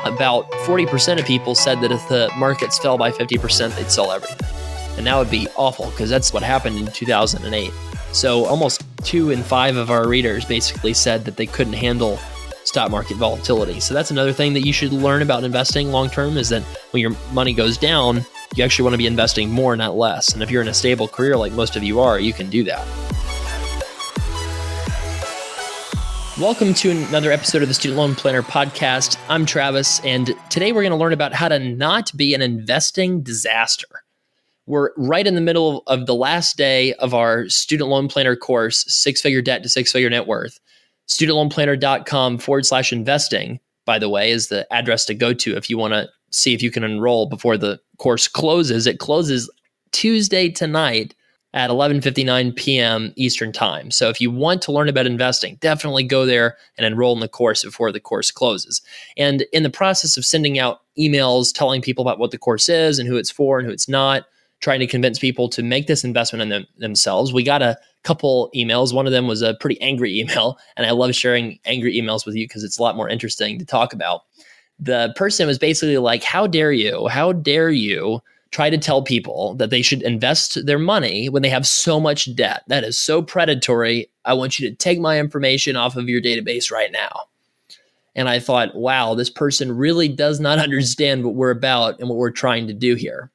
about 40% of people said that if the markets fell by 50%, they'd sell everything. And that would be awful because that's what happened in 2008. So almost 2 in 5 of our readers basically said that they couldn't handle stock market volatility. So that's another thing that you should learn about investing long-term, is that when your money goes down, you actually want to be investing more, not less. And if you're in a stable career like most of you are, you can do that. Welcome to another episode of the Student Loan Planner Podcast. I'm Travis, and today we're going to learn about how to not be an investing disaster. We're right in the middle of the last day of our Student Loan Planner course, Six-Figure Debt to Six-Figure Net Worth. StudentLoanPlanner.com/investing, by the way, is the address to go to if you want to see if you can enroll before the course closes. It closes Tuesday tonight at 11:59 p.m. Eastern Time. So if you want to learn about investing, definitely go there and enroll in the course before the course closes. And in the process of sending out emails telling people about what the course is and who it's for and who it's not, trying to convince people to make this investment in themselves, we got a couple emails. One of them was a pretty angry email, and I love sharing angry emails with you because it's a lot more interesting to talk about. The person was basically like, how dare you try to tell people that they should invest their money when they have so much debt? That is so predatory. I want you to take my information off of your database right now. And I thought, wow, this person really does not understand what we're about and what we're trying to do here.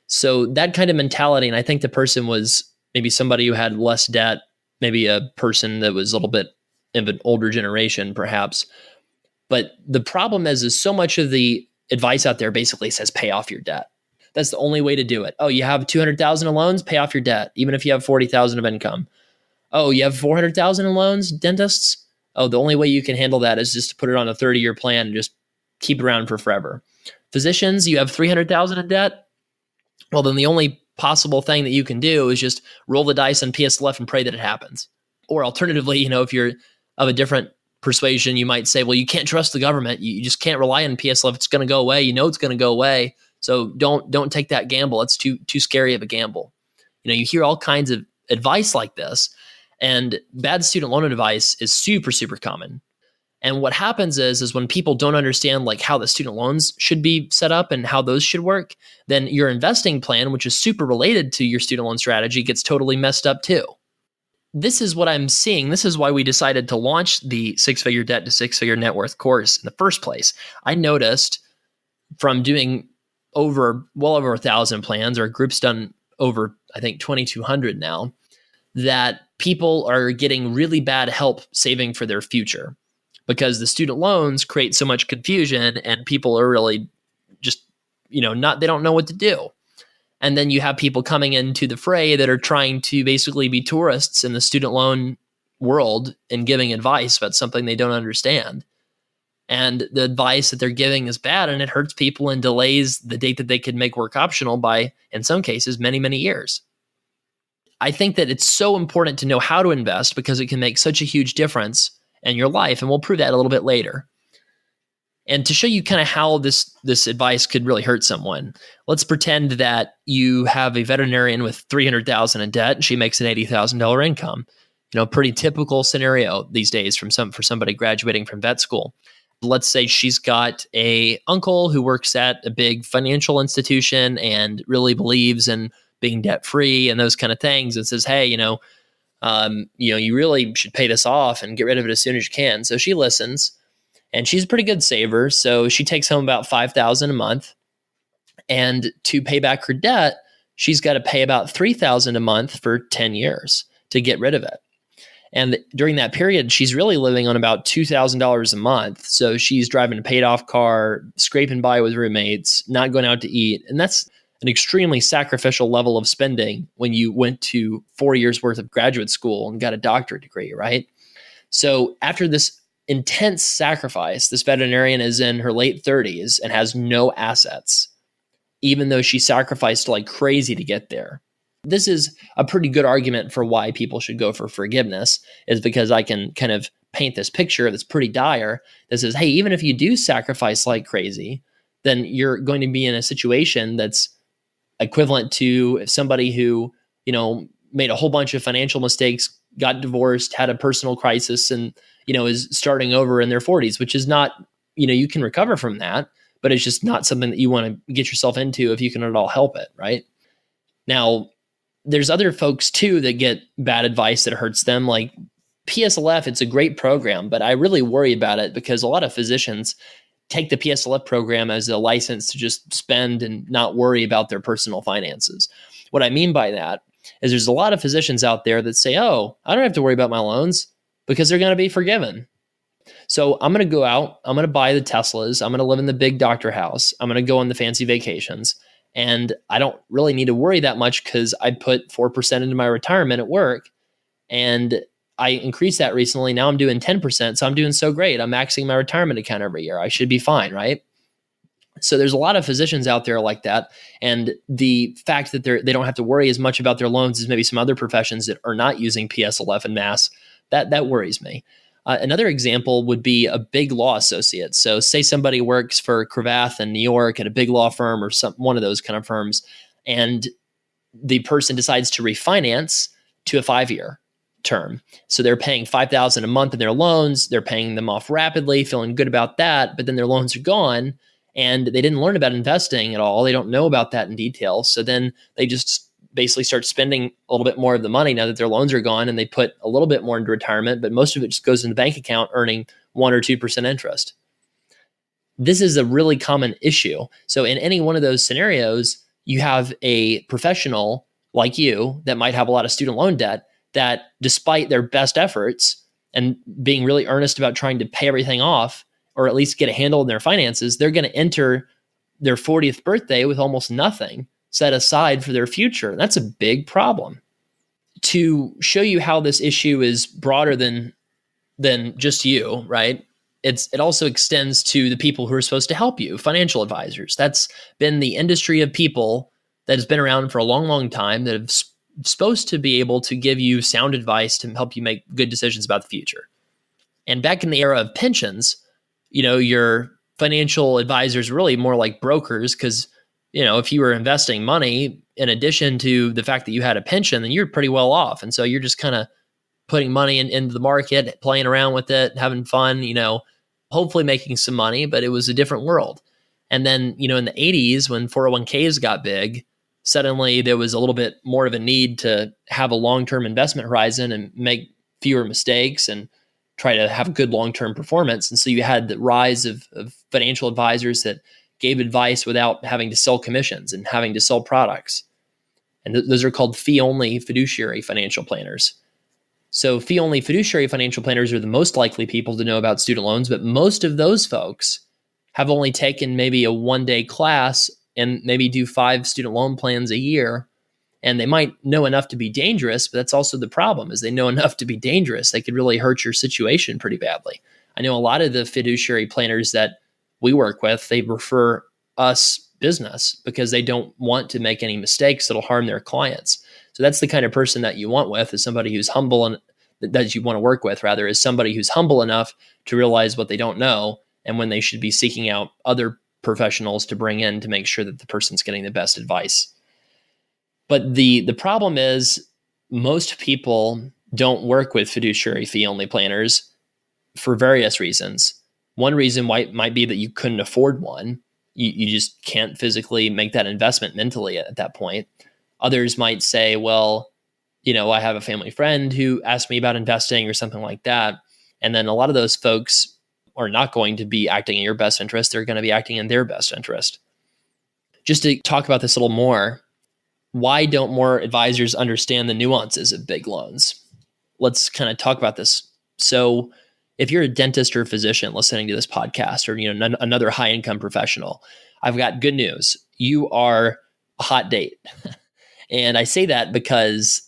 So that kind of mentality, and I think the person was maybe somebody who had less debt, maybe a person that was a little bit of an older generation, perhaps. But the problem is so much of the advice out there basically says pay off your debt. That's the only way to do it. Oh, you have 200,000 in loans, pay off your debt, even if you have 40,000 of income. Oh, you have 400,000 in loans, dentists? Oh, the only way you can handle that is just to put it on a 30-year plan and just keep it around for forever. Physicians, you have 300,000 in debt? Well, then the only possible thing that you can do is just roll the dice on PSLF and pray that it happens. Or alternatively, if you're of a different persuasion, you might say, well, you can't trust the government. You just can't rely on PSLF. It's going to go away. It's going to go away. So don't take that gamble. It's too scary of a gamble. You hear all kinds of advice like this, and bad student loan advice is super, super common. And what happens is when people don't understand like how the student loans should be set up and how those should work, then your investing plan, which is super related to your student loan strategy, gets totally messed up too. This is what I'm seeing. This is why we decided to launch the Six-Figure Debt to Six-Figure Net Worth course in the first place. I noticed from doing well over 1,000 plans, our group's done over, I think, 2,200 now, that people are getting really bad help saving for their future because the student loans create so much confusion and people are really just, they don't know what to do. And then you have people coming into the fray that are trying to basically be tourists in the student loan world and giving advice about something they don't understand. And the advice that they're giving is bad, and it hurts people and delays the date that they could make work optional by, in some cases, many, many years. I think that it's so important to know how to invest because it can make such a huge difference in your life, and we'll prove that a little bit later. And to show you kind of how this advice could really hurt someone, let's pretend that you have a veterinarian with $300,000 in debt, and she makes an $80,000 income. Pretty typical scenario these days for somebody graduating from vet school. Let's say she's got a uncle who works at a big financial institution and really believes in being debt free and those kind of things, and says, "Hey, you really should pay this off and get rid of it as soon as you can." So she listens, and she's a pretty good saver. So she takes home about $5,000 a month, and to pay back her debt, she's got to pay about $3,000 a month for 10 years to get rid of it. And during that period, she's really living on about $2,000 a month. So she's driving a paid off car, scraping by with roommates, not going out to eat. And that's an extremely sacrificial level of spending when you went to 4 years worth of graduate school and got a doctorate degree, right? So after this intense sacrifice, this veterinarian is in her late 30s and has no assets, even though she sacrificed like crazy to get there. This is a pretty good argument for why people should go for forgiveness, is because I can kind of paint this picture that's pretty dire that says, hey, even if you do sacrifice like crazy, then you're going to be in a situation that's equivalent to somebody who, made a whole bunch of financial mistakes, got divorced, had a personal crisis, and, is starting over in their 40s, which is not you can recover from that, but it's just not something that you want to get yourself into if you can at all help it, right? Now, there's other folks too that get bad advice that hurts them. Like PSLF, it's a great program, but I really worry about it because a lot of physicians take the PSLF program as a license to just spend and not worry about their personal finances. What I mean by that is there's a lot of physicians out there that say, oh, I don't have to worry about my loans because they're going to be forgiven. So I'm going to go out, I'm going to buy the Teslas, I'm going to live in the big doctor house, I'm going to go on the fancy vacations, and I don't really need to worry that much because I put 4% into my retirement at work, and I increased that recently. Now I'm doing 10%, so I'm doing so great. I'm maxing my retirement account every year. I should be fine, right? So there's a lot of physicians out there like that, and the fact that they don't have to worry as much about their loans as maybe some other professions that are not using PSLF en masse, that worries me. Another example would be a big law associate. So say somebody works for Cravath in New York at a big law firm or one of those kind of firms, and the person decides to refinance to a 5-year term. So they're paying $5,000 a month in their loans. They're paying them off rapidly, feeling good about that. But then their loans are gone and they didn't learn about investing at all. They don't know about that in detail. So then they just basically start spending a little bit more of the money now that their loans are gone, and they put a little bit more into retirement, but most of it just goes in the bank account earning 1 or 2% interest. This is a really common issue. So in any one of those scenarios, you have a professional like you that might have a lot of student loan debt that, despite their best efforts and being really earnest about trying to pay everything off, or at least get a handle on their finances, they're going to enter their 40th birthday with almost nothing set aside for their future. And that's a big problem. To show you how this issue is broader than just you, right? It also extends to the people who are supposed to help you, financial advisors. That's been the industry of people that has been around for a long, long time that have supposed to be able to give you sound advice to help you make good decisions about the future. And back in the era of pensions, your financial advisors were really more like brokers because, if you were investing money in addition to the fact that you had a pension, then you're pretty well off. And so you're just kind of putting money into the market, playing around with it, having fun, hopefully making some money, but it was a different world. And then, in the 80s, when 401ks got big, suddenly there was a little bit more of a need to have a long-term investment horizon and make fewer mistakes and try to have good long-term performance. And so you had the rise of financial advisors that gave advice without having to sell commissions and having to sell products. And those are called fee-only fiduciary financial planners. So fee-only fiduciary financial planners are the most likely people to know about student loans, but most of those folks have only taken maybe a 1-day class and maybe do 5 student loan plans a year. And they might know enough to be dangerous, but that's also the problem, is they know enough to be dangerous. They could really hurt your situation pretty badly. I know a lot of the fiduciary planners that we work with, they refer us business because they don't want to make any mistakes that'll harm their clients. So that's the kind of person that you want with, is somebody who's humble, and that you want to work with rather, is somebody who's humble enough to realize what they don't know and when they should be seeking out other professionals to bring in to make sure that the person's getting the best advice. But the problem is most people don't work with fiduciary fee-only planners for various reasons. One reason why might be that you couldn't afford one. You just can't physically make that investment mentally at that point. Others might say, well, I have a family friend who asked me about investing or something like that. And then a lot of those folks are not going to be acting in your best interest. They're going to be acting in their best interest. Just to talk about this a little more, why don't more advisors understand the nuances of big loans? Let's kind of talk about this. So if you're a dentist or a physician listening to this podcast, or another high-income professional, I've got good news. You are a hot date. And I say that because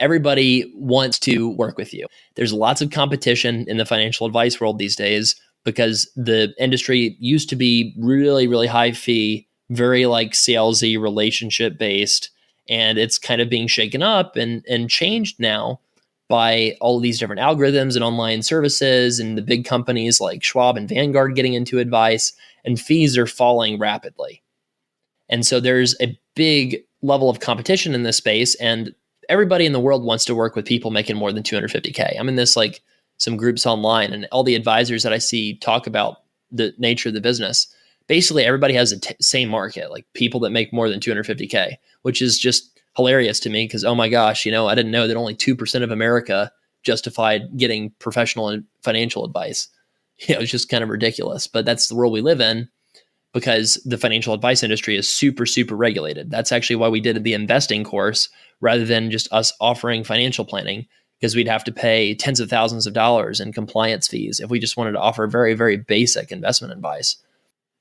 everybody wants to work with you. There's lots of competition in the financial advice world these days because the industry used to be really, really high fee, very salesy, relationship based, and it's kind of being shaken up and changed now by all of these different algorithms and online services and the big companies like Schwab and Vanguard getting into advice, and fees are falling rapidly. And so there's a big level of competition in this space, and everybody in the world wants to work with people making more than $250K. I'm in this some groups online, and all the advisors that I see talk about the nature of the business, basically everybody has the same market, like people that make more than 250K, which is just hilarious to me because, oh my gosh, I didn't know that only 2% of America justified getting professional and financial advice. It's just kind of ridiculous, but that's the world we live in because the financial advice industry is super, super regulated. That's actually why we did the investing course rather than just us offering financial planning, because we'd have to pay tens of thousands of dollars in compliance fees if we just wanted to offer very, very basic investment advice,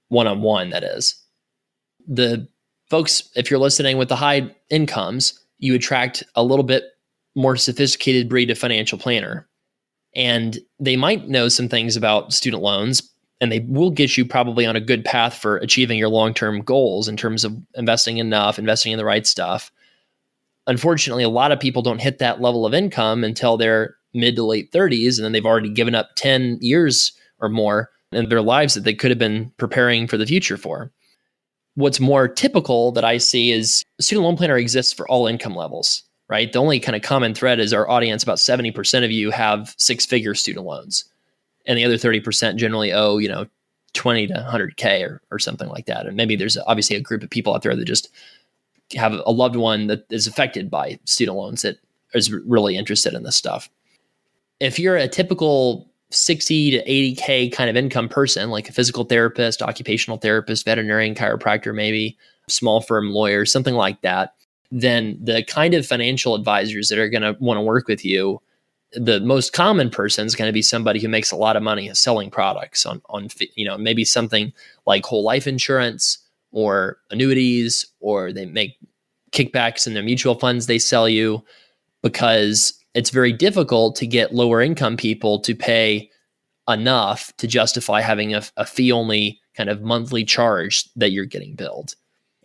one-on-one, that is. The folks, if you're listening with the high incomes, you attract a little bit more sophisticated breed of financial planner. And they might know some things about student loans, and they will get you probably on a good path for achieving your long-term goals in terms of investing enough, investing in the right stuff. Unfortunately, a lot of people don't hit that level of income until their mid to late 30s, and then they've already given up 10 years or more in their lives that they could have been preparing for the future for. What's more typical that I see is student loan planner exists for all income levels, right? The only kind of common thread is our audience, about 70% of you have six-figure student loans. And the other 30% generally owe, 20 to 100K or something like that. And maybe there's obviously a group of people out there that just have a loved one that is affected by student loans that is really interested in this stuff. If you're a typical 60 to 80K kind of income person, like a physical therapist, occupational therapist, veterinarian, chiropractor, maybe small firm lawyer, something like that, then the kind of financial advisors that are going to want to work with you, the most common person is going to be somebody who makes a lot of money selling products on maybe something like whole life insurance or annuities, or they make kickbacks in their mutual funds they sell you, because it's very difficult to get lower income people to pay enough to justify having a fee-only kind of monthly charge that you're getting billed.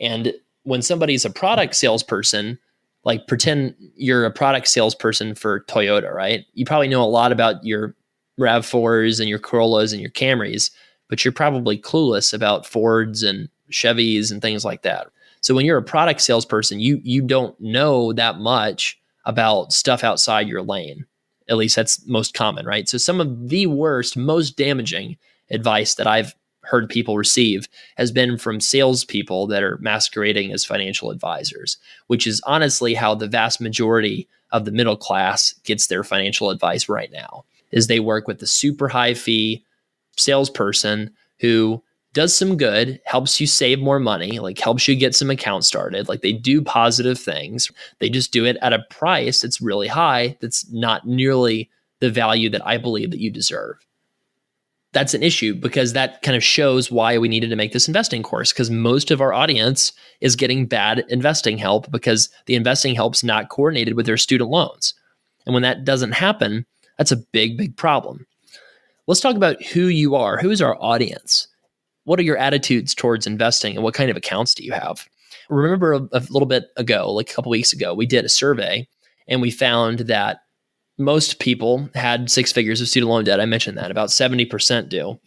And when somebody's a product salesperson, like pretend you're a product salesperson for Toyota, right? You probably know a lot about your RAV4s and your Corollas and your Camrys, but you're probably clueless about Fords and Chevys and things like that. So when you're a product salesperson, you don't know that much about stuff outside your lane. At least that's most common, right? So some of the worst, most damaging advice that I've heard people receive has been from salespeople that are masquerading as financial advisors, which is honestly how the vast majority of the middle class gets their financial advice right now, is they work with the super high fee salesperson who does some good, helps you save more money, like helps you get some accounts started. Like they do positive things. They just do it at a price that's really high, that's not nearly the value that I believe that you deserve. That's an issue because that kind of shows why we needed to make this investing course, because most of our audience is getting bad investing help because the investing help's not coordinated with their student loans. And when that doesn't happen, that's a big, big problem. Let's talk about who you are. Who is our audience? What are your attitudes towards investing and what kind of accounts do you have? Remember a little bit ago, like a couple weeks ago, we did a survey and we found that most people had six figures of student loan debt. I mentioned that about 70% do.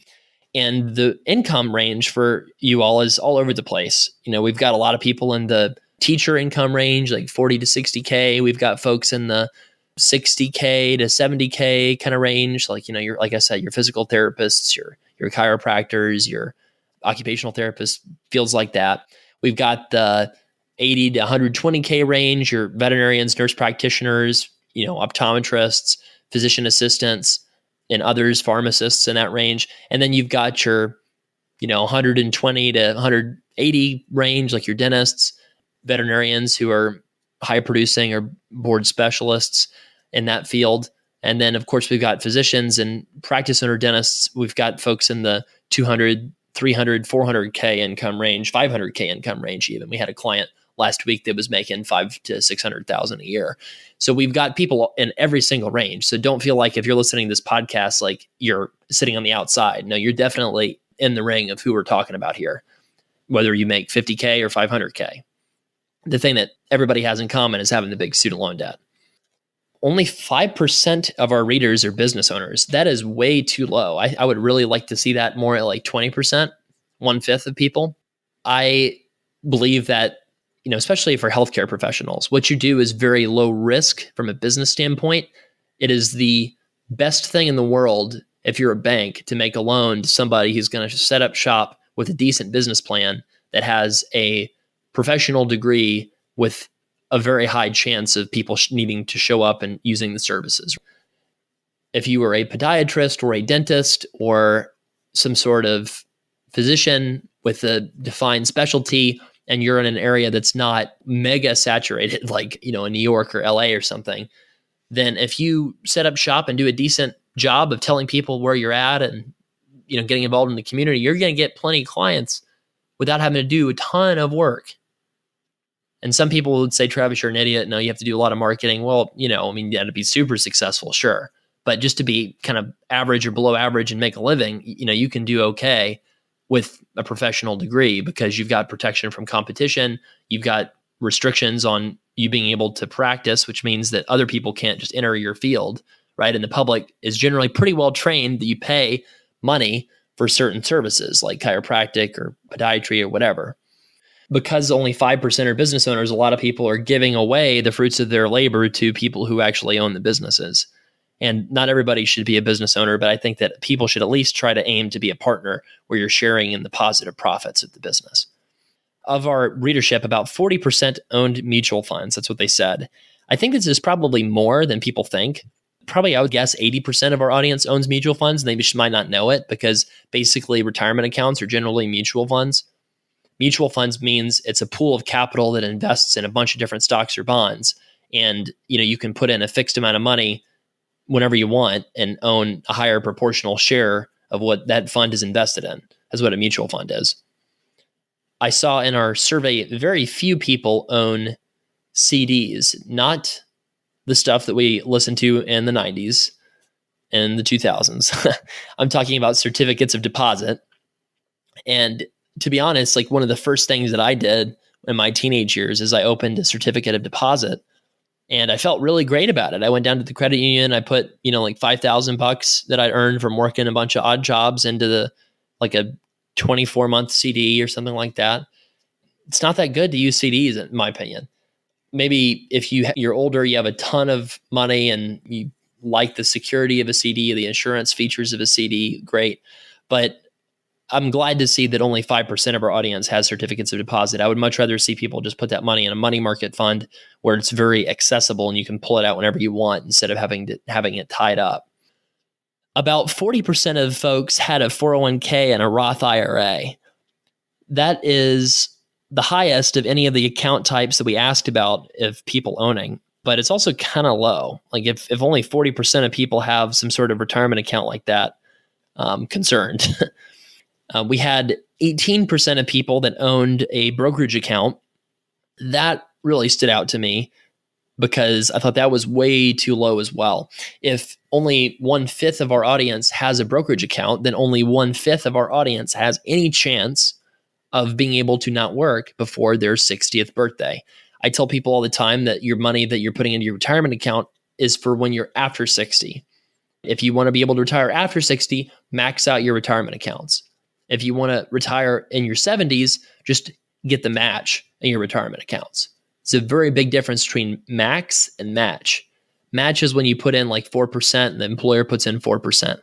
And the income range for you all is all over the place. We've got a lot of people in the teacher income range, like 40 to 60K. We've got folks in the 60K to 70K kind of range. Like, you're, like I said, your physical therapists, your chiropractors, your occupational therapists, fields like that. We've got the 80 to 120K range, your veterinarians, nurse practitioners, optometrists, physician assistants, and others, pharmacists in that range. And then you've got your, 120 to 180 range, like your dentists, veterinarians who are high producing or board specialists in that field. And then, of course, we've got physicians and practice owner dentists. We've got folks in the 200, 300, 400K income range, 500K income range even. We had a client last week that was making 500 to 600,000 a year. So we've got people in every single range. So don't feel like if you're listening to this podcast, like you're sitting on the outside. No, you're definitely in the ring of who we're talking about here, whether you make 50K or 500K. The thing that everybody has in common is having the big student loan debt. Only 5% of our readers are business owners. That is way too low. I would really like to see that more at like 20%, 1/5 of people. I believe that, especially for healthcare professionals, what you do is very low risk from a business standpoint. It is the best thing in the world if you're a bank, to make a loan to somebody who's going to set up shop with a decent business plan that has a professional degree with a very high chance of people needing to show up and using the services. If you were a podiatrist or a dentist or some sort of physician with a defined specialty, and you're in an area that's not mega saturated, like, in New York or LA or something, then if you set up shop and do a decent job of telling people where you're at and, getting involved in the community, you're going to get plenty of clients without having to do a ton of work. And some people would say, Travis, you're an idiot. No, you have to do a lot of marketing. Well, you had to be super successful, sure. But just to be kind of average or below average and make a living, you can do okay with a professional degree because you've got protection from competition. You've got restrictions on you being able to practice, which means that other people can't just enter your field, right? And the public is generally pretty well trained that you pay money for certain services like chiropractic or podiatry or whatever. Because only 5% are business owners, a lot of people are giving away the fruits of their labor to people who actually own the businesses. And not everybody should be a business owner, but I think that people should at least try to aim to be a partner where you're sharing in the positive profits of the business. Of our readership, about 40% owned mutual funds. That's what they said. I think this is probably more than people think. Probably, I would guess 80% of our audience owns mutual funds. And they just might not know it because basically retirement accounts are generally mutual funds. Mutual funds means it's a pool of capital that invests in a bunch of different stocks or bonds. And, you can put in a fixed amount of money whenever you want and own a higher proportional share of what that fund is invested in. That's what a mutual fund is. I saw in our survey, very few people own CDs, not the stuff that we listened to in the 90s and the 2000s. I'm talking about certificates of deposit. And to be honest, like one of the first things that I did in my teenage years is I opened a certificate of deposit, and I felt really great about it. I went down to the credit union. I put, like $5,000 that I'd earned from working a bunch of odd jobs into like a 24-month CD or something like that. It's not that good to use CDs, in my opinion. Maybe if you're older, you have a ton of money and you like the security of a CD, the insurance features of a CD, great. But I'm glad to see that only 5% of our audience has certificates of deposit. I would much rather see people just put that money in a money market fund where it's very accessible and you can pull it out whenever you want instead of having it tied up. About 40% of folks had a 401k and a Roth IRA. That is the highest of any of the account types that we asked about of people owning, but it's also kind of low. Like if only 40% of people have some sort of retirement account like that, I'm concerned. We had 18% of people that owned a brokerage account. That really stood out to me because I thought that was way too low as well. If only 1/5 of our audience has a brokerage account, then only 1/5 of our audience has any chance of being able to not work before their 60th birthday. I tell people all the time that your money that you're putting into your retirement account is for when you're after 60. If you want to be able to retire after 60, max out your retirement accounts. If you want to retire in your 70s, just get the match in your retirement accounts. It's a very big difference between max and match. Match is when you put in like 4% and the employer puts in 4%.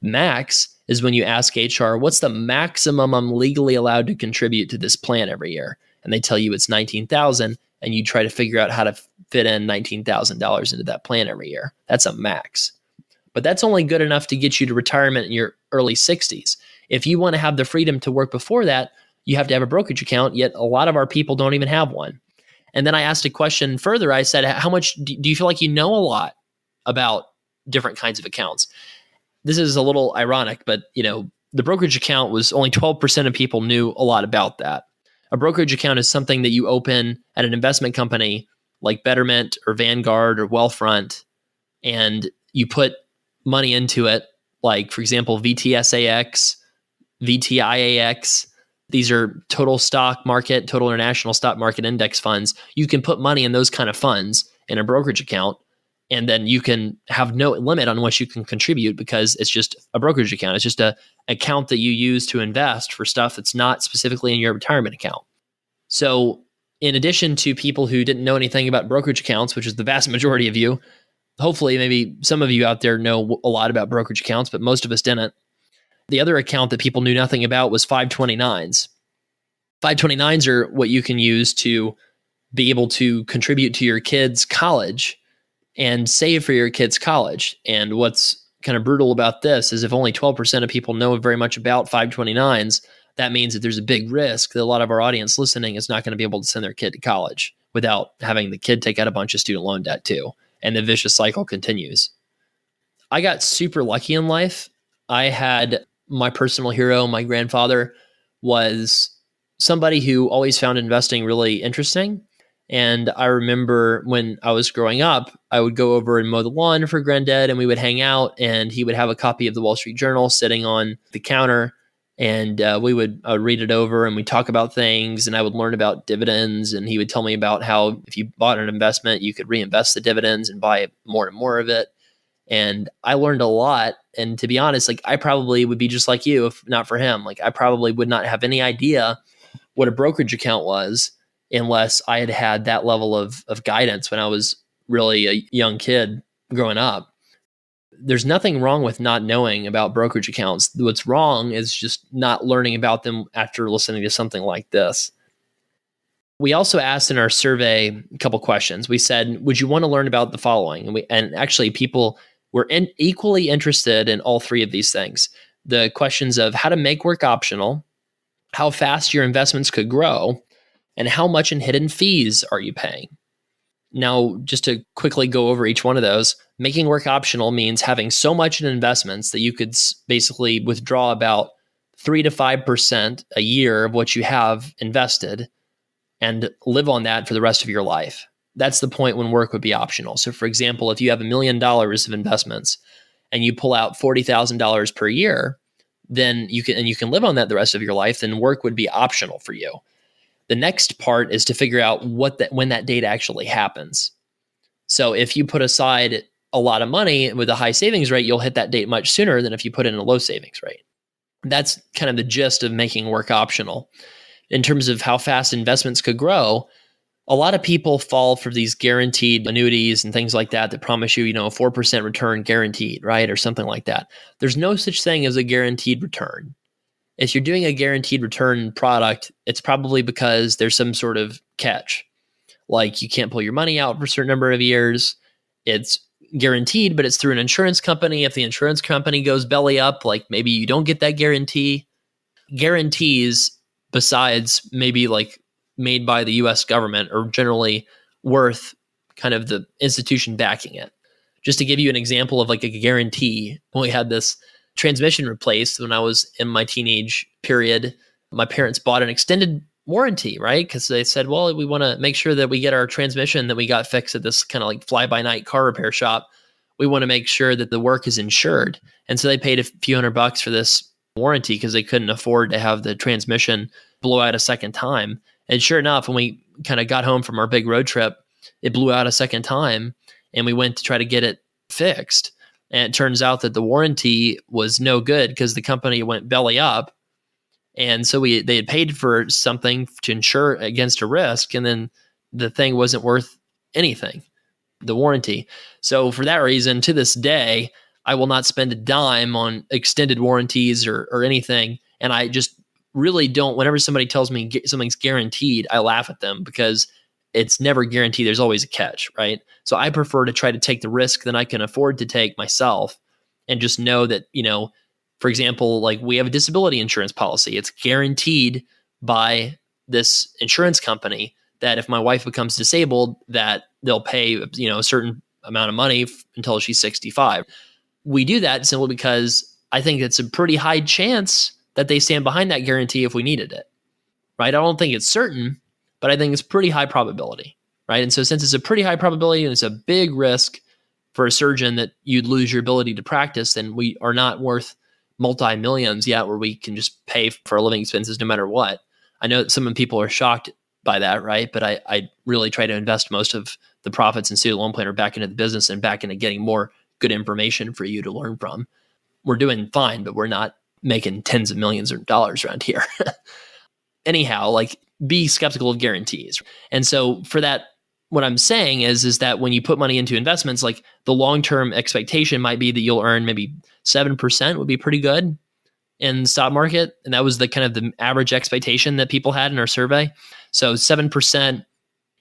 Max is when you ask HR, what's the maximum I'm legally allowed to contribute to this plan every year? And they tell you it's $19,000, and you try to figure out how to fit in $19,000 into that plan every year. That's a max. But that's only good enough to get you to retirement in your early 60s. If you want to have the freedom to work before that, you have to have a brokerage account, yet a lot of our people don't even have one. And then I asked a question further. I said, how much do you feel like you know a lot about different kinds of accounts? This is a little ironic, but the brokerage account was only 12% of people knew a lot about that. A brokerage account is something that you open at an investment company like Betterment or Vanguard or Wealthfront, and you put money into it, like, for example, VTSAX, VTIAX. These are total international stock market index funds. You can put money in those kind of funds in a brokerage account, and then you can have no limit on what you can contribute because it's just a brokerage account. It's just a account that you use to invest for stuff that's not specifically in your retirement account. So in addition to people who didn't know anything about brokerage accounts, which is the vast majority of you, Hopefully, maybe some of you out there know a lot about brokerage accounts, but most of us didn't. The other account that people knew nothing about was 529s. 529s are what you can use to be able to contribute to your kids' college and save for your kids' college. And what's kind of brutal about this is if only 12% of people know very much about 529s, that means that there's a big risk that a lot of our audience listening is not going to be able to send their kid to college without having the kid take out a bunch of student loan debt too. And the vicious cycle continues. I got super lucky in life. I had my personal hero, my grandfather, was somebody who always found investing really interesting. And I remember when I was growing up, I would go over and mow the lawn for Granddad, and we would hang out, and he would have a copy of the Wall Street Journal sitting on the counter, and we would read it over, and we'd talk about things, and I would learn about dividends, and he would tell me about how if you bought an investment, you could reinvest the dividends and buy more and more of it. And I learned a lot. And to be honest, like I probably would be just like you if not for him. Like I probably would not have any idea what a brokerage account was unless I had had that level of guidance when I was really a young kid growing up. There's nothing wrong with not knowing about brokerage accounts. What's wrong is just not learning about them after listening to something like this. We also asked in our survey a couple questions. We said, would you want to learn about the following? And actually people were equally interested in all three of these things. The questions of how to make work optional, how fast your investments could grow, and how much in hidden fees are you paying? Now, just to quickly go over each one of those, making work optional means having so much in investments that you could basically withdraw about 3 to 5% a year of what you have invested and live on that for the rest of your life. That's the point when work would be optional. So for example, if you have $1 million of investments and you pull out $40,000 per year, then you can live on that the rest of your life, then work would be optional for you. The next part is to figure out when that date actually happens. So if you put aside a lot of money with a high savings rate, you'll hit that date much sooner than if you put in a low savings rate. That's kind of the gist of making work optional. In terms of how fast investments could grow, a lot of people fall for these guaranteed annuities and things like that promise you, a 4% return guaranteed, right? Or something like that. There's no such thing as a guaranteed return. If you're doing a guaranteed return product, it's probably because there's some sort of catch. Like you can't pull your money out for a certain number of years. It's guaranteed, but it's through an insurance company. If the insurance company goes belly up, like maybe you don't get that guarantee. Guarantees, besides maybe like made by the US government, are generally worth kind of the institution backing it. Just to give you an example of like a guarantee, when we had this transmission replaced when I was in my teenage period, my parents bought an extended warranty, right? Because they said, well, we want to make sure that we get our transmission that we got fixed at this kind of like fly-by-night car repair shop. We want to make sure that the work is insured. And so they paid a few $100 for this warranty because they couldn't afford to have the transmission blow out a second time. And sure enough, when we kind of got home from our big road trip, it blew out a second time and we went to try to get it fixed. And it turns out that the warranty was no good because the company went belly up. And so they had paid for something to insure against a risk, and then the thing wasn't worth anything, the warranty. So for that reason, to this day, I will not spend a dime on extended warranties or anything. And I just really don't, whenever somebody tells me something's guaranteed, I laugh at them because it's never guaranteed. There's always a catch, right? So I prefer to try to take the risk that I can afford to take myself and just know that, for example, like we have a disability insurance policy. It's guaranteed by this insurance company that if my wife becomes disabled, that they'll pay, a certain amount of money until she's 65. We do that simply because I think it's a pretty high chance that they stand behind that guarantee if we needed it, right? I don't think it's certain, but I think it's pretty high probability, right? And so since it's a pretty high probability and it's a big risk for a surgeon that you'd lose your ability to practice, then we are not worth multi-millions yet where we can just pay for our living expenses no matter what. I know that some people are shocked by that, right? But I really try to invest most of the profits in Student Loan Planner back into the business and back into getting more good information for you to learn from. We're doing fine, but we're not making tens of millions of dollars around here. Anyhow, like be skeptical of guarantees. And so for that what I'm saying is that when you put money into investments, like the long-term expectation might be that you'll earn maybe 7% would be pretty good in the stock market. And that was the kind of the average expectation that people had in our survey. So 7%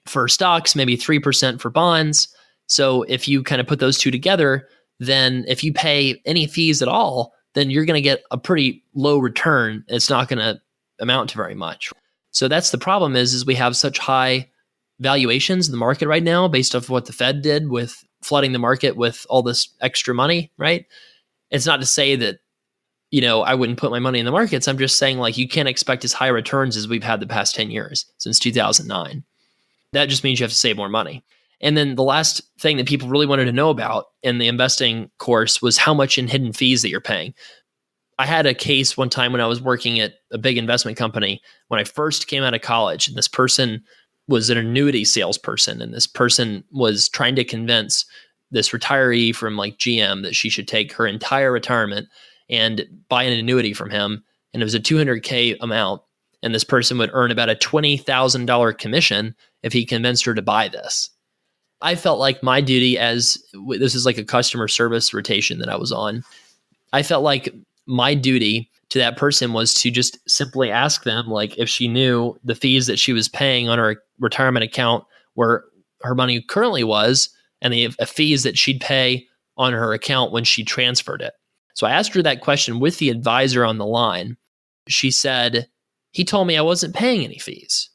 for stocks, maybe 3% for bonds. So if you kind of put those two together, then if you pay any fees at all, then you're going to get a pretty low return. It's not going to amount to very much. So that's the problem is we have such high valuations in the market right now based off what the Fed did with flooding the market with all this extra money, right? It's not to say that, I wouldn't put my money in the markets. I'm just saying like you can't expect as high returns as we've had the past 10 years since 2009. That just means you have to save more money. And then the last thing that people really wanted to know about in the investing course was how much in hidden fees that you're paying. I had a case one time when I was working at a big investment company when I first came out of college, and this person was an annuity salesperson, and this person was trying to convince this retiree from like GM that she should take her entire retirement and buy an annuity from him. And it was a $200K amount. And this person would earn about a $20,000 commission if he convinced her to buy this. I felt like my duty this is like a customer service rotation that I was on. I felt like my duty to that person was to just simply ask them, like, if she knew the fees that she was paying on her retirement account where her money currently was, and the fees that she'd pay on her account when she transferred it. So I asked her that question with the advisor on the line. She said, he told me I wasn't paying any fees.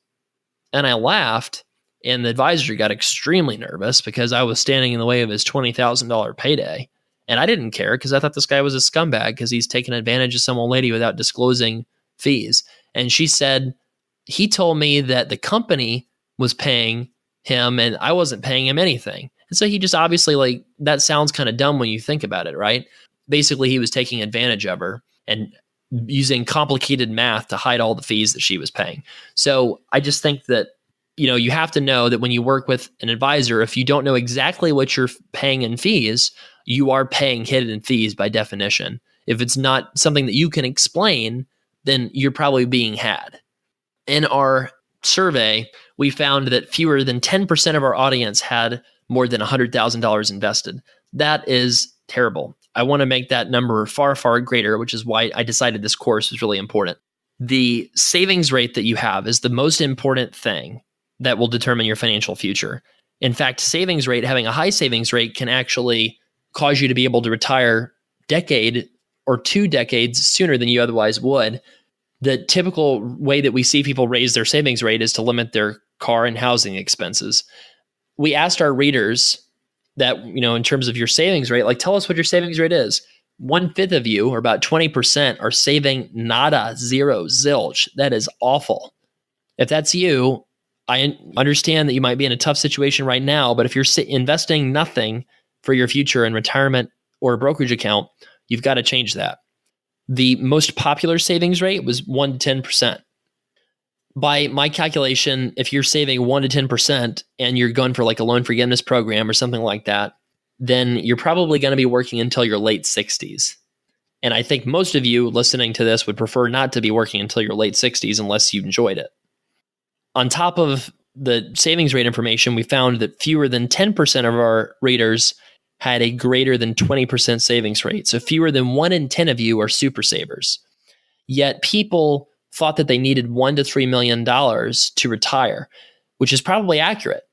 And I laughed, and the advisor got extremely nervous because I was standing in the way of his $20,000 payday. And I didn't care because I thought this guy was a scumbag because he's taking advantage of some old lady without disclosing fees. And she said, he told me that the company was paying him and I wasn't paying him anything. And so he just obviously, like, that sounds kind of dumb when you think about it, right? Basically, he was taking advantage of her and using complicated math to hide all the fees that she was paying. So I just think that, you have to know that when you work with an advisor, if you don't know exactly what you're paying in fees, you are paying hidden fees by definition. If it's not something that you can explain, then you're probably being had. In our survey, we found that fewer than 10% of our audience had more than $100,000 invested. That is terrible. I want to make that number far, far greater, which is why I decided this course was really important. The savings rate that you have is the most important thing that will determine your financial future. In fact, having a high savings rate can actually cause you to be able to retire decade or 2 decades sooner than you otherwise would. The typical way that we see people raise their savings rate is to limit their car and housing expenses. We asked our readers that, in terms of your savings rate, like, tell us what your savings rate is. 1/5 of you, or about 20%, are saving nada, zero, zilch. That is awful. If that's you, I understand that you might be in a tough situation right now, but if you're investing nothing for your future in retirement or a brokerage account, you've got to change that. The most popular savings rate was 1 to 10%. By my calculation, if you're saving 1 to 10% and you're going for like a loan forgiveness program or something like that, then you're probably going to be working until your late 60s. And I think most of you listening to this would prefer not to be working until your late 60s unless you enjoyed it. On top of the savings rate information, we found that fewer than 10% of our readers had a greater than 20% savings rate. So fewer than 1 in 10 of you are super savers. Yet people thought that they needed $1 to $3 million to retire, which is probably accurate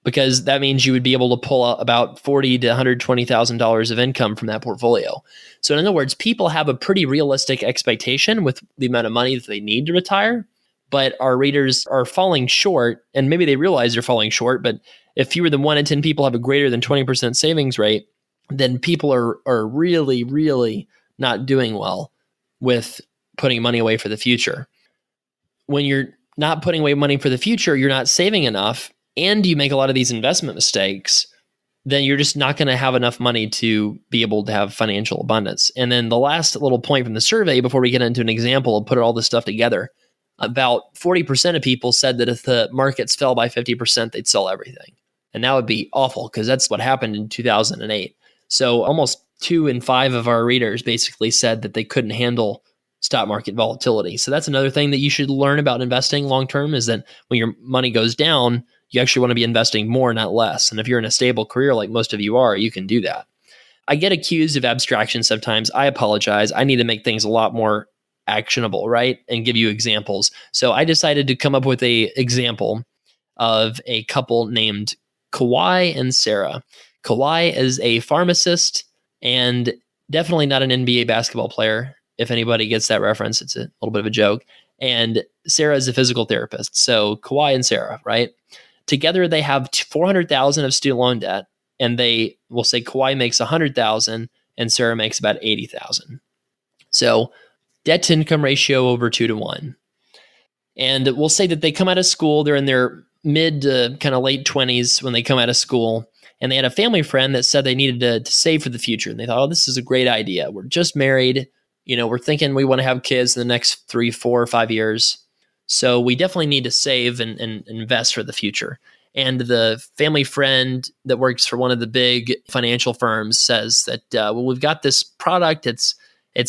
because that means you would be able to pull out about $40,000 to $120,000 of income from that portfolio. So in other words, people have a pretty realistic expectation with the amount of money that they need to retire, but our readers are falling short, and maybe they realize they're falling short, but if fewer than 1 in 10 people have a greater than 20% savings rate, then people are really, really not doing well with putting money away for the future. When you're not putting away money for the future, you're not saving enough, and you make a lot of these investment mistakes, then you're just not going to have enough money to be able to have financial abundance. And then the last little point from the survey before we get into an example of put all this stuff together, about 40% of people said that if the markets fell by 50%, they'd sell everything. And that would be awful because that's what happened in 2008. So almost 2 in 5 of our readers basically said that they couldn't handle stock market volatility. So that's another thing that you should learn about investing long-term is that when your money goes down, You actually want to be investing more, not less. And if you're in a stable career like most of you are, you can do that. I get accused of abstraction sometimes. I apologize. I need to make things a lot more actionable, right? And give you examples. So I decided to come up with a example of a couple named Kawhi and Sarah. Kawhi is a pharmacist and definitely not an NBA basketball player. If anybody gets that reference, it's a little bit of a joke. And Sarah is a physical therapist. So Kawhi and Sarah, right? Together they have 400,000 of student loan debt, and they will say Kawhi makes 100,000 and Sarah makes about 80,000. So debt to income ratio over 2-to-1. And we'll say that they come out of school, they're in their mid to kind of late 20s when they come out of school, and they had a family friend that said they needed to save for the future. And they thought, oh, this is a great idea. We're just married. We're thinking we want to have kids in the next 3, 4, or 5 years. So we definitely need to save and invest for the future. And the family friend that works for one of the big financial firms says that, well, we've got this product. It's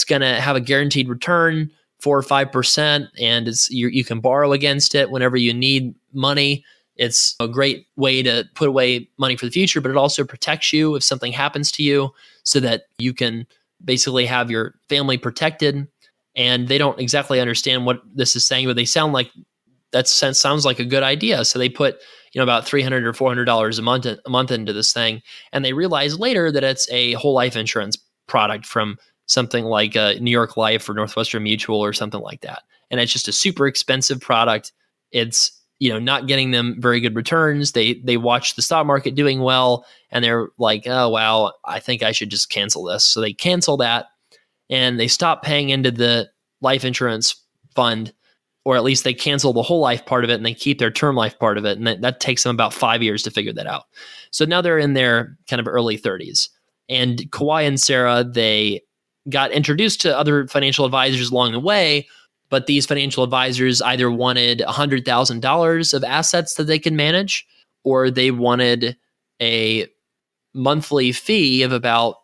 going to have a guaranteed return, 4 or 5%, and you can borrow against it whenever you need money. It's a great way to put away money for the future, but it also protects you if something happens to you so that you can basically have your family protected. And they don't exactly understand what this is saying, but they sound like sounds like a good idea. So they put about $300 or $400 a month into this thing, and they realize later that it's a whole life insurance product from something like New York Life or Northwestern Mutual or something like that. And it's just a super expensive product. It's not getting them very good returns. They watch the stock market doing well, and they're like, oh wow, I think I should just cancel this. So they cancel that, and they stop paying into the life insurance fund, or at least they cancel the whole life part of it and they keep their term life part of it. And that takes them about 5 years to figure that out. So now they're in their kind of early 30s. And Kawhi and Sarah, they got introduced to other financial advisors along the way, but these financial advisors either wanted $100,000 of assets that they could manage, or they wanted a monthly fee of about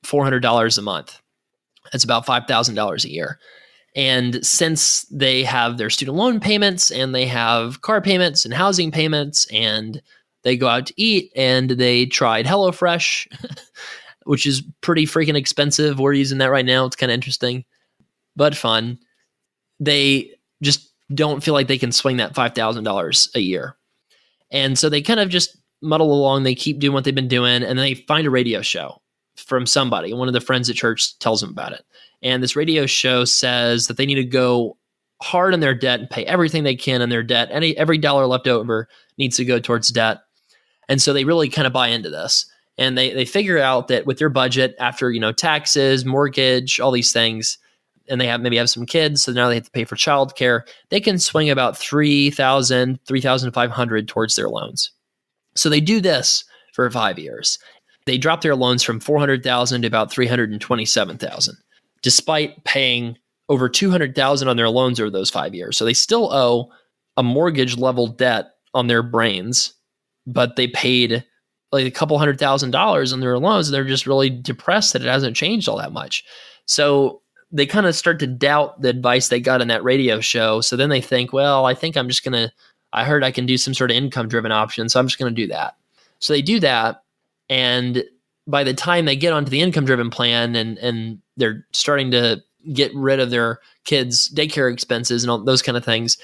$400 a month. That's about $5,000 a year. And since they have their student loan payments and they have car payments and housing payments, and they go out to eat, and they tried HelloFresh, which is pretty freaking expensive. We're using that right now. It's kind of interesting, but fun. They just don't feel like they can swing that $5,000 a year. And so they kind of just muddle along. They keep doing what they've been doing, and they find a radio show from somebody. One of the friends at church tells them about it. And this radio show says that they need to go hard on their debt and pay everything they can on their debt. Every dollar left over needs to go towards debt. And so they really kind of buy into this. And they figure out that with their budget, after taxes, mortgage, all these things, and they maybe have some kids, so now they have to pay for childcare, they can swing about $3,000, $3,500 towards their loans. So they do this for 5 years. They drop their loans from $400,000 to about $327,000, despite paying over $200,000 on their loans over those 5 years. So they still owe a mortgage level debt on their brains, but they paid like a couple $100,000 on their loans, and they're just really depressed that it hasn't changed all that much. So they kind of start to doubt the advice they got in that radio show. So then they think, well, I think I heard I can do some sort of income driven option, so I'm just going to do that. So they do that. And by the time they get onto the income driven plan and they're starting to get rid of their kids' daycare expenses and all those kind of things,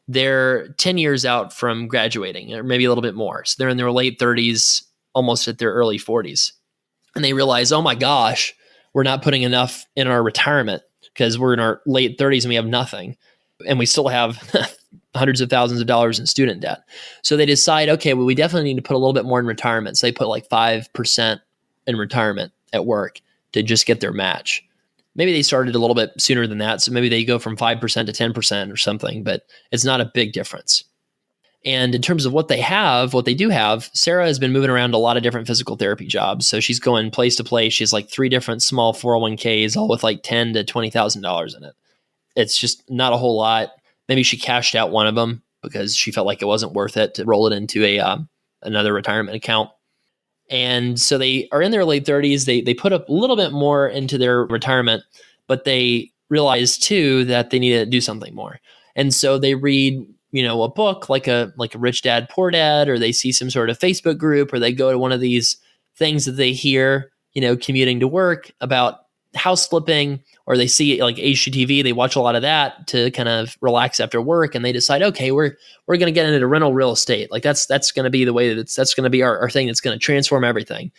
they're 10 years out from graduating, or maybe a little bit more. So they're in their late 30s, almost at their early 40s. And they realize, oh my gosh, we're not putting enough in our retirement because we're in our late 30s and we have nothing. And we still have hundreds of thousands of dollars in student debt. So they decide, okay, well, we definitely need to put a little bit more in retirement. So they put like 5% in retirement at work to just get their match. Maybe they started a little bit sooner than that. So maybe they go from 5% to 10% or something, but it's not a big difference. And in terms of what they do have, Sarah has been moving around a lot of different physical therapy jobs. So she's going place to place. She has like 3 different small 401ks, all with like $10,000 to $20,000 in it. It's just not a whole lot. Maybe she cashed out one of them because she felt like it wasn't worth it to roll it into another retirement account. And so they are in their late 30s. They put up a little bit more into their retirement, but they realize too that they need to do something more. And so they read a book like a Rich Dad Poor Dad, or they see some sort of Facebook group, or they go to one of these things that they hear, commuting to work about house flipping, or they see like HGTV, they watch a lot of that to kind of relax after work, and they decide, okay, we're going to get into rental real estate. Like that's going to be the way that's going to be our thing that's going to transform everything.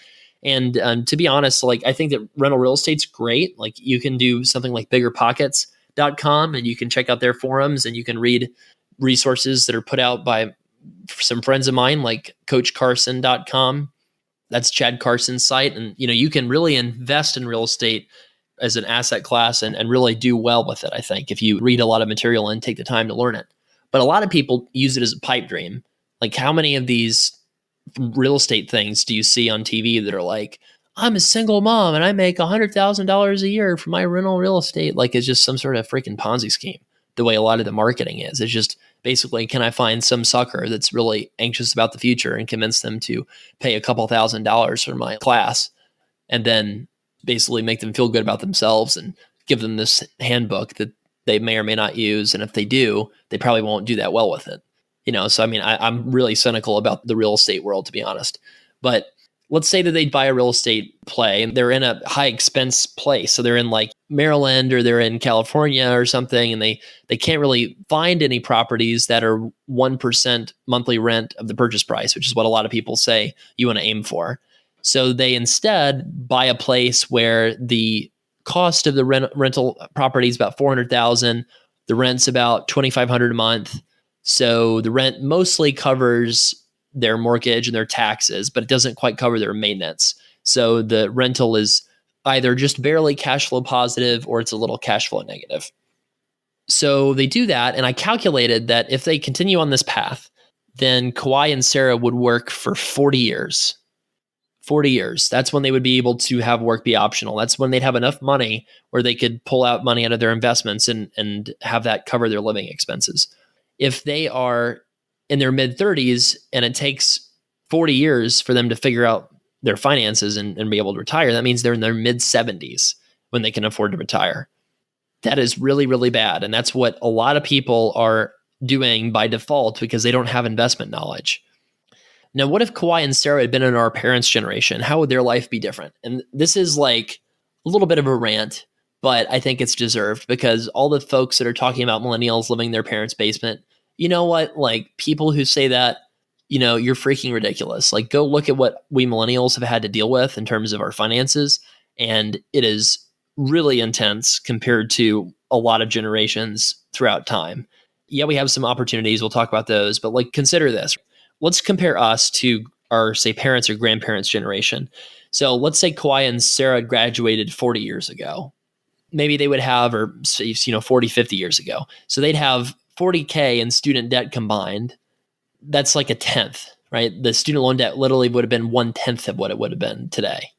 And to be honest, like I think that rental real estate's great. Like you can do something like biggerpockets.com, and you can check out their forums, and you can read resources that are put out by some friends of mine, like coachcarson.com. That's Chad Carson's site. And, you can really invest in real estate as an asset class and really do well with it, I think, if you read a lot of material and take the time to learn it. But a lot of people use it as a pipe dream. Like how many of these real estate things do you see on TV that are like, I'm a single mom and I make $100,000 a year for my rental real estate? Like it's just some sort of freaking Ponzi scheme, the way a lot of the marketing is. It's just basically, can I find some sucker that's really anxious about the future and convince them to pay a couple $1,000s for my class, and then basically make them feel good about themselves and give them this handbook that they may or may not use. And if they do, they probably won't do that well with it. So I mean, I'm really cynical about the real estate world, to be honest. But let's say that they buy a real estate play and they're in a high expense place. So they're in like Maryland or they're in California or something, and they can't really find any properties that are 1% monthly rent of the purchase price, which is what a lot of people say you want to aim for. So they instead buy a place where the cost of the rental property is about $400,000. The rent's about $2,500 a month. So the rent mostly covers their mortgage and their taxes, but it doesn't quite cover their maintenance. So the rental is either just barely cash flow positive or it's a little cash flow negative. So they do that. And I calculated that if they continue on this path, then Kawhi and Sarah would work for 40 years. 40 years. That's when they would be able to have work be optional. That's when they'd have enough money where they could pull out money out of their investments and have that cover their living expenses. If they are in their mid 30s and it takes 40 years for them to figure out their finances and be able to retire, that means they're in their mid 70s when they can afford to retire. That is really, really bad. And that's what a lot of people are doing by default because they don't have investment knowledge. Now, what if Kawhi and Sarah had been in our parents' generation? How would their life be different? And this is like a little bit of a rant, but I think it's deserved because all the folks that are talking about millennials living in their parents' basement, you know what? Like people who say that, you're freaking ridiculous. Like go look at what we millennials have had to deal with in terms of our finances. And it is really intense compared to a lot of generations throughout time. Yeah, we have some opportunities. We'll talk about those, but like consider this. Let's compare us to our, say, parents or grandparents' generation. So let's say Kawhi and Sarah graduated 40 years ago. Maybe they would have, or 40, 50 years ago. So they'd have $40K in student debt combined. That's like a tenth, right? The student loan debt literally would have been 1/10 of what it would have been today.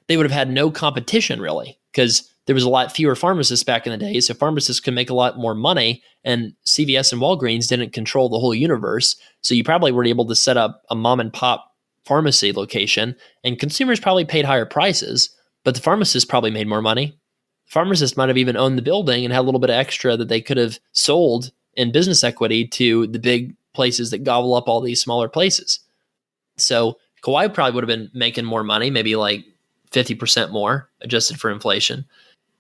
They would have had no competition really because there was a lot fewer pharmacists back in the day. So pharmacists could make a lot more money, and CVS and Walgreens didn't control the whole universe. So you probably were able to set up a mom and pop pharmacy location, and consumers probably paid higher prices, but the pharmacists probably made more money. The pharmacist might have even owned the building and had a little bit of extra that they could have sold in business equity to the big places that gobble up all these smaller places. So Kawhi probably would have been making more money, maybe like 50% more adjusted for inflation.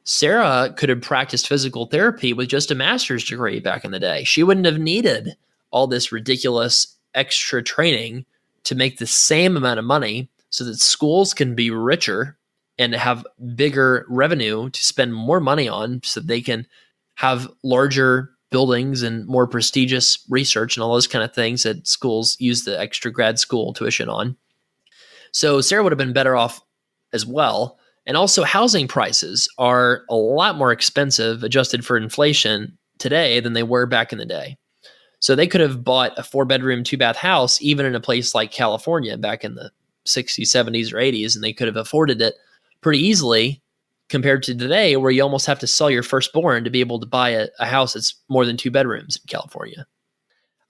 Sarah could have practiced physical therapy with just a master's degree back in the day. She wouldn't have needed all this ridiculous extra training to make the same amount of money so that schools can be richer and have bigger revenue to spend more money on so they can have larger buildings and more prestigious research and all those kind of things that schools use the extra grad school tuition on. So Sarah would have been better off as well. And also housing prices are a lot more expensive adjusted for inflation today than they were back in the day. So they could have bought a 4-bedroom, 2-bath house, even in a place like California back in the 60s, 70s, or 80s, and they could have afforded it pretty easily compared to today where you almost have to sell your firstborn to be able to buy a house that's more than 2 bedrooms in California.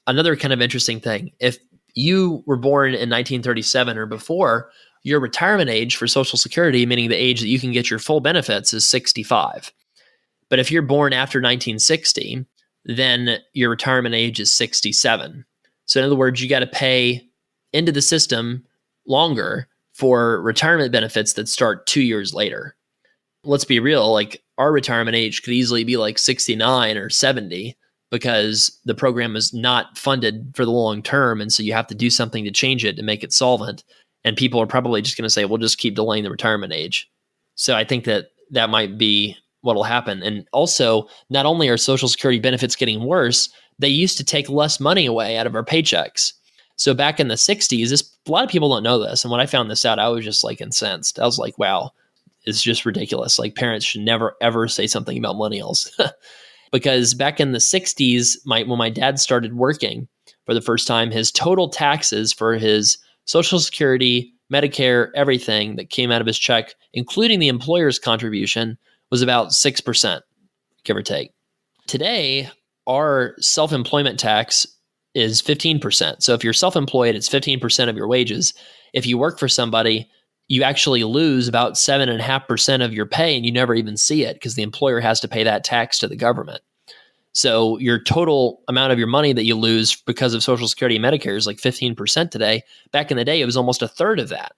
Another kind of interesting thing, if you were born in 1937 or before, your retirement age for Social Security, meaning the age that you can get your full benefits, is 65. But if you're born after 1960, then your retirement age is 67. So in other words, you got to pay into the system longer for retirement benefits that start 2 years later. Let's be real, like our retirement age could easily be like 69 or 70 because the program is not funded for the long term. And so you have to do something to change it to make it solvent. And people are probably just going to say, we'll just keep delaying the retirement age. So I think that that might be what will happen. And also, not only are Social Security benefits getting worse, they used to take less money away out of our paychecks. So back in the 60s, a lot of people don't know this. And when I found this out, I was just like incensed. I was like, wow, it's just ridiculous. Like parents should never, ever say something about millennials. Because back in the 60s, when my dad started working for the first time, his total taxes for his Social Security, Medicare, everything that came out of his check, including the employer's contribution, was about 6%, give or take. Today, our self-employment tax is 15%. So if you're self-employed, it's 15% of your wages. If you work for somebody, you actually lose about 7.5% of your pay, and you never even see it because the employer has to pay that tax to the government. So your total amount of your money that you lose because of Social Security and Medicare is like 15% today. Back in the day, it was almost a third of that.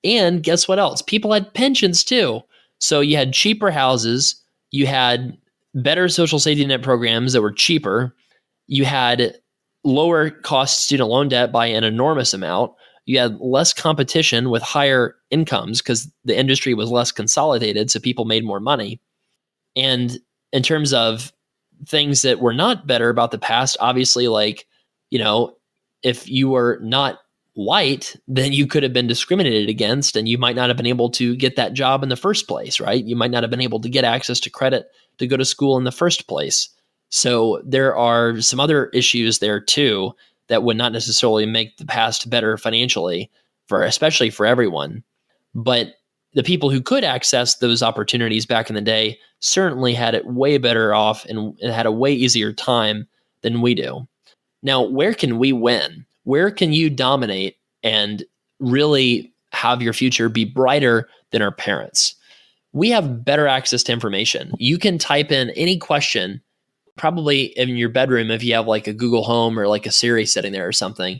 And guess what else? People had pensions too. So you had cheaper houses, you had better social safety net programs that were cheaper, you had lower cost student loan debt by an enormous amount, you had less competition with higher incomes because the industry was less consolidated, so people made more money. And in terms of things that were not better about the past, obviously, like, if you were not white, then you could have been discriminated against and you might not have been able to get that job in the first place, right? You might not have been able to get access to credit to go to school in the first place. So there are some other issues there too that would not necessarily make the past better financially, especially for everyone. But the people who could access those opportunities back in the day certainly had it way better off and had a way easier time than we do. Now, where can we win? Where can you dominate and really have your future be brighter than our parents? We have better access to information. You can type in any question, probably in your bedroom if you have like a Google Home or like a Siri sitting there or something,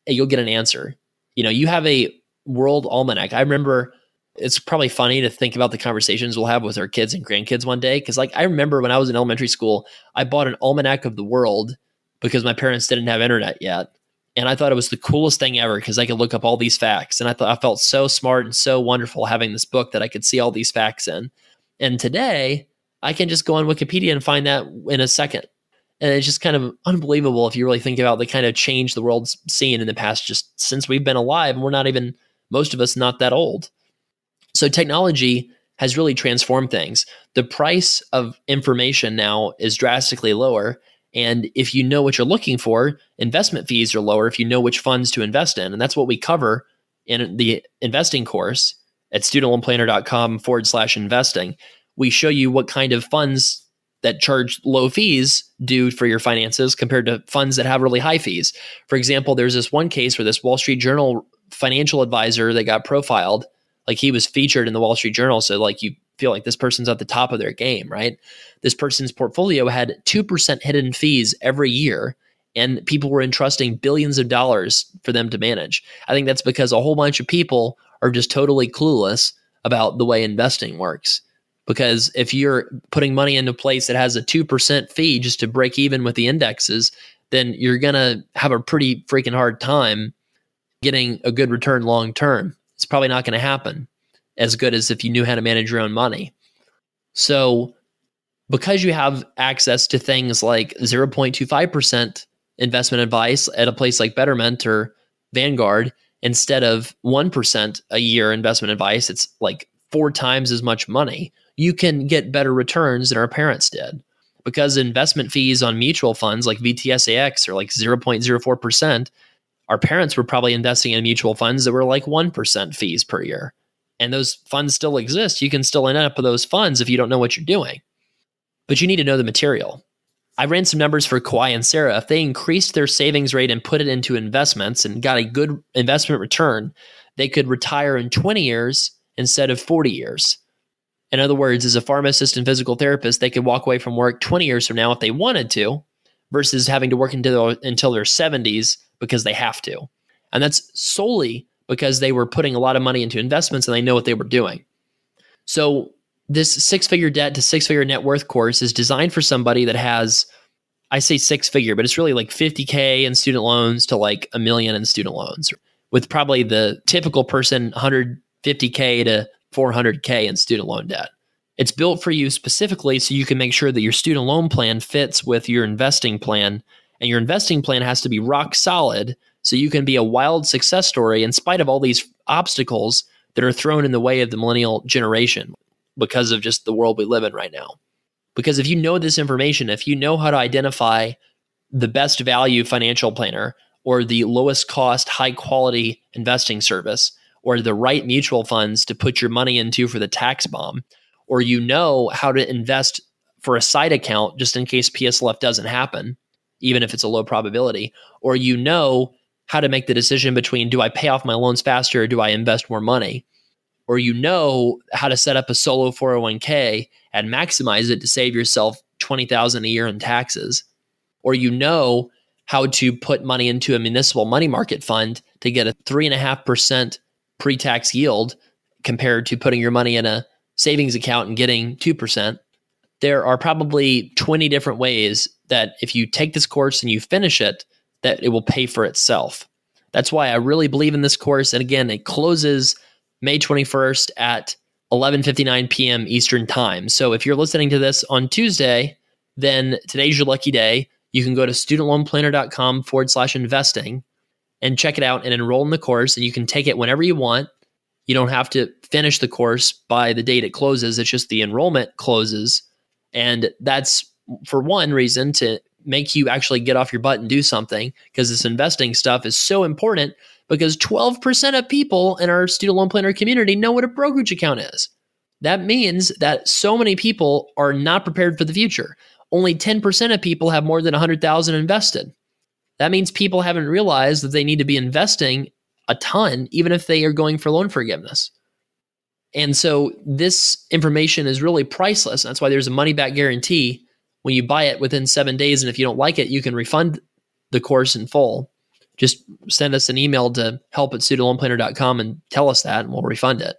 and you'll get an answer. You have a world almanac. I remember it's probably funny to think about the conversations we'll have with our kids and grandkids one day. Cause like I remember when I was in elementary school, I bought an almanac of the world because my parents didn't have internet yet. And I thought it was the coolest thing ever because I could look up all these facts. And I felt so smart and so wonderful having this book that I could see all these facts in. And today I can just go on Wikipedia and find that in a second. And it's just kind of unbelievable if you really think about the kind of change the world's seen in the past just since we've been alive. And we're not even, most of us, not that old. So technology has really transformed things. The price of information now is drastically lower. And if you know what you're looking for, investment fees are lower if you know which funds to invest in. And that's what we cover in the investing course at studentloanplanner.com/investing. We show you what kind of funds that charge low fees do for your finances compared to funds that have really high fees. For example, there's this one case where this Wall Street Journal financial advisor that got profiled, like he was featured in the Wall Street Journal. So like you feel like this person's at the top of their game, right? This person's portfolio had 2% hidden fees every year, and people were entrusting billions of dollars for them to manage. I think that's because a whole bunch of people are just totally clueless about the way investing works. Because if you're putting money into a place that has a 2% fee just to break even with the indexes, then you're going to have a pretty freaking hard time getting a good return long term. It's probably not going to happen as good as if you knew how to manage your own money. So because you have access to things like 0.25% investment advice at a place like Betterment or Vanguard, instead of 1% a year investment advice, it's like 4 times as much money. You can get better returns than our parents did. Because investment fees on mutual funds like VTSAX are like 0.04%, our parents were probably investing in mutual funds that were like 1% fees per year. And those funds still exist. You can still end up with those funds if you don't know what you're doing. But you need to know the material. I ran some numbers for Kawhi and Sarah. If they increased their savings rate and put it into investments and got a good investment return, they could retire in 20 years instead of 40 years. In other words, as a pharmacist and physical therapist, they could walk away from work 20 years from now if they wanted to, versus having to work until their 70s because they have to. And that's solely because they were putting a lot of money into investments and they know what they were doing. So this six-figure debt to six-figure net worth course is designed for somebody that has, I say six-figure, but it's really like $50K in student loans to like $1 million in student loans, with probably the typical person $150K to $400K in student loan debt. It's built for you specifically so you can make sure that your student loan plan fits with your investing plan, and your investing plan has to be rock solid so you can be a wild success story in spite of all these obstacles that are thrown in the way of the millennial generation because of just the world we live in right now. Because if you know this information, if you know how to identify the best value financial planner or the lowest cost, high quality investing service, or the right mutual funds to put your money into for the tax bomb, or you know how to invest for a side account just in case PSLF doesn't happen, even if it's a low probability, or you know how to make the decision between, do I pay off my loans faster or do I invest more money? Or you know how to set up a solo 401k and maximize it to save yourself $20,000 a year in taxes. Or you know how to put money into a municipal money market fund to get a 3.5% pre-tax yield compared to putting your money in a savings account and getting 2%. There are probably 20 different ways that if you take this course and you finish it, that it will pay for itself. That's why I really believe in this course. And again, it closes May 21st at 11:59 p.m. Eastern Time. So if you're listening to this on Tuesday, then today's your lucky day. You can go to studentloanplanner.com/investing and check it out and enroll in the course. And you can take it whenever you want. You don't have to finish the course by the date it closes. It's just the enrollment closes. And that's for one reason, to make you actually get off your butt and do something, because this investing stuff is so important, because 12% of people in our student loan planner community know what a brokerage account is. That means that so many people are not prepared for the future. Only 10% of people have more than $100,000 invested. That means people haven't realized that they need to be investing a ton, even if they are going for loan forgiveness. And so this information is really priceless. That's why there's a money back guarantee when you buy it within 7 days. And if you don't like it, you can refund the course in full. Just send us an email to help@studentloanplanner.com and tell us that, and we'll refund it.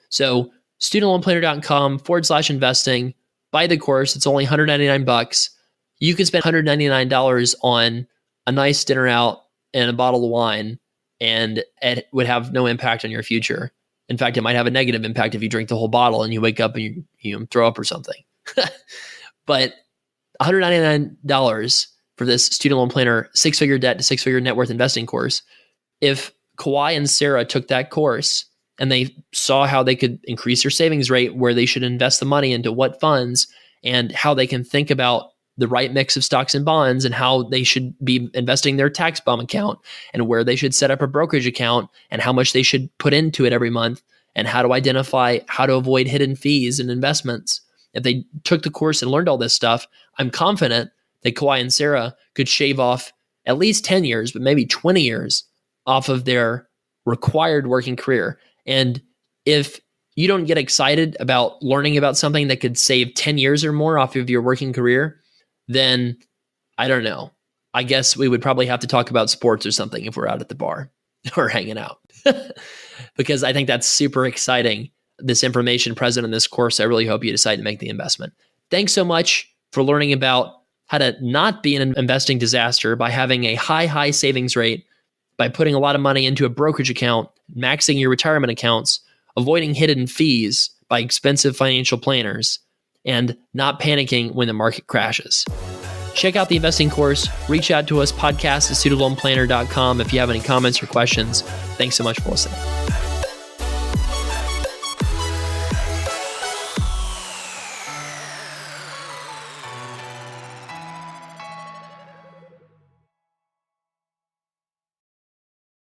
So studentloanplanner.com/investing, buy the course. It's only $199. You could spend $199 on a nice dinner out and a bottle of wine, and it would have no impact on your future. In fact, it might have a negative impact if you drink the whole bottle and you wake up and you throw up or something. But $199 for this student loan planner, six-figure debt to six-figure net worth investing course. If Kawhi and Sarah took that course and they saw how they could increase their savings rate, where they should invest the money into what funds, and how they can think about the right mix of stocks and bonds, and how they should be investing their tax bomb account, and where they should set up a brokerage account, and how much they should put into it every month, and how to identify how to avoid hidden fees and investments. If they took the course and learned all this stuff, I'm confident that Kawhi and Sarah could shave off at least 10 years, but maybe 20 years off of their required working career. And if you don't get excited about learning about something that could save 10 years or more off of your working career, then I don't know. I guess we would probably have to talk about sports or something if we're out at the bar or hanging out. Because I think that's super exciting. This information present in this course, I really hope you decide to make the investment. Thanks so much for learning about how to not be an investing disaster by having a high savings rate, by putting a lot of money into a brokerage account, maxing your retirement accounts, avoiding hidden fees by expensive financial planners, and not panicking when the market crashes. Check out the investing course. Reach out to us, podcast@studentloanplanner.com if you have any comments or questions. Thanks so much for listening.